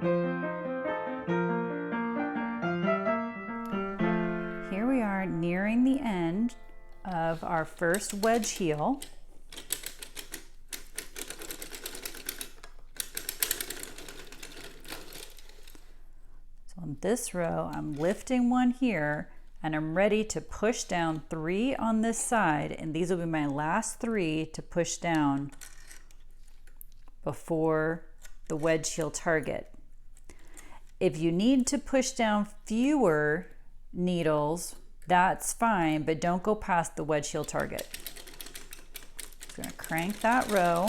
Here we are nearing the end of our first wedge heel. So on this row, I'm lifting one here and I'm ready to push down 3 on this side, and these will be my last 3 to push down before the wedge heel target. If you need to push down fewer needles, that's fine, but don't go past the wedge heel target. Just gonna crank that row.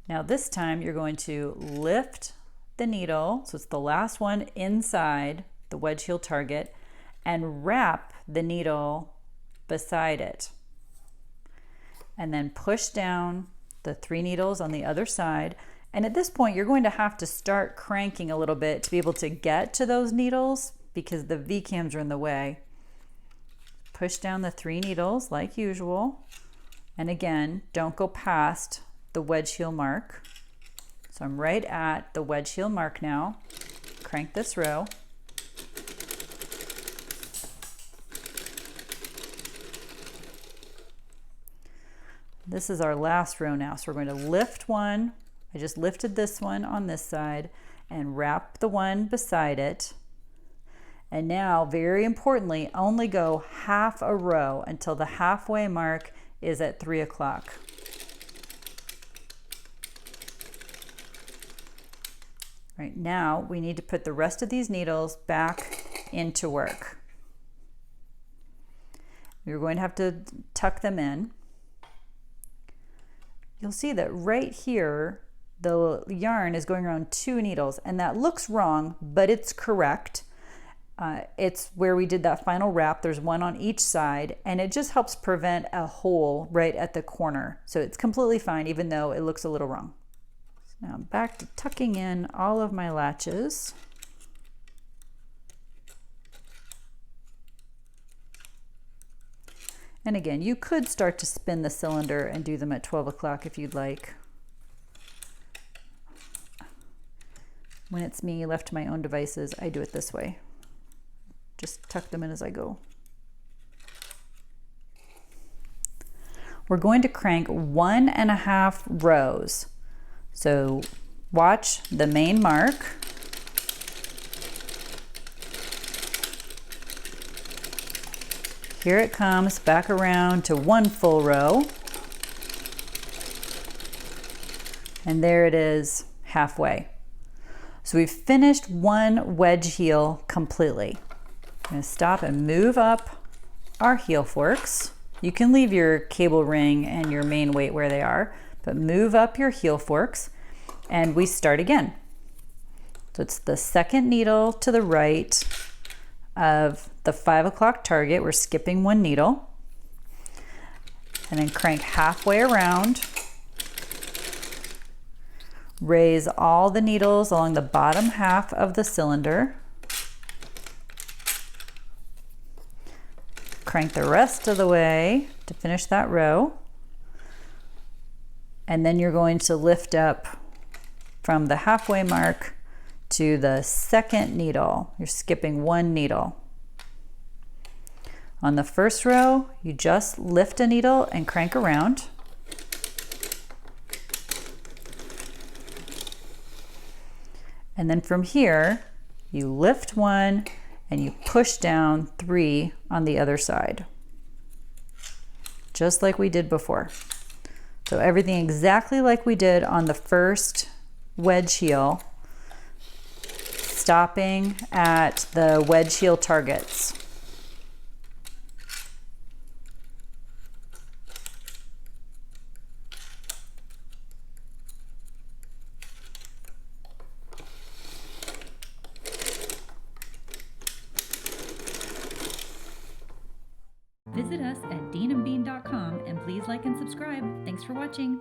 Now this time you're going to lift the needle, so it's the last one inside the wedge heel target, and wrap the needle beside it. And then push down the 3 needles on the other side. And at this point, you're going to have to start cranking a little bit to be able to get to those needles because the V-cams are in the way. Push down the 3 needles like usual. And again, don't go past the wedge heel mark. So I'm right at the wedge heel mark now. Crank this row. This is our last row now. So we're going to lift one. I just lifted this one on this side and wrap the one beside it. And now, very importantly, only go half a row until the halfway mark is at 3 o'clock. Right now, we need to put the rest of these needles back into work. You're going to have to tuck them in. You'll see that right here, the yarn is going around 2 needles, and that looks wrong, but it's correct. It's where we did that final wrap. There's one on each side, and it just helps prevent a hole right at the corner. So it's completely fine, even though it looks a little wrong. So now I'm back to tucking in all of my latches. And again, you could start to spin the cylinder and do them at 12 o'clock if you'd like. When it's me left to my own devices, I do it this way. Just tuck them in as I go. We're going to crank 1.5 rows. So watch the main mark. Here it comes back around to 1 full row. And there it is halfway. So we've finished 1 wedge heel completely. I'm going to stop and move up our heel forks. You can leave your cable ring and your main weight where they are, but move up your heel forks and we start again. So it's the second needle to the right of the 5 o'clock target. We're skipping 1 needle and then crank halfway around. Raise all the needles along the bottom half of the cylinder. Crank the rest of the way to finish that row. And then you're going to lift up from the halfway mark to the second needle. You're skipping 1 needle. On the first row, you just lift a needle and crank around. And then from here, you lift 1 and you push down 3 on the other side, just like we did before. So everything exactly like we did on the first wedge heel, stopping at the wedge heel targets. Visit us at deanandbean.com and please like and subscribe. Thanks for watching.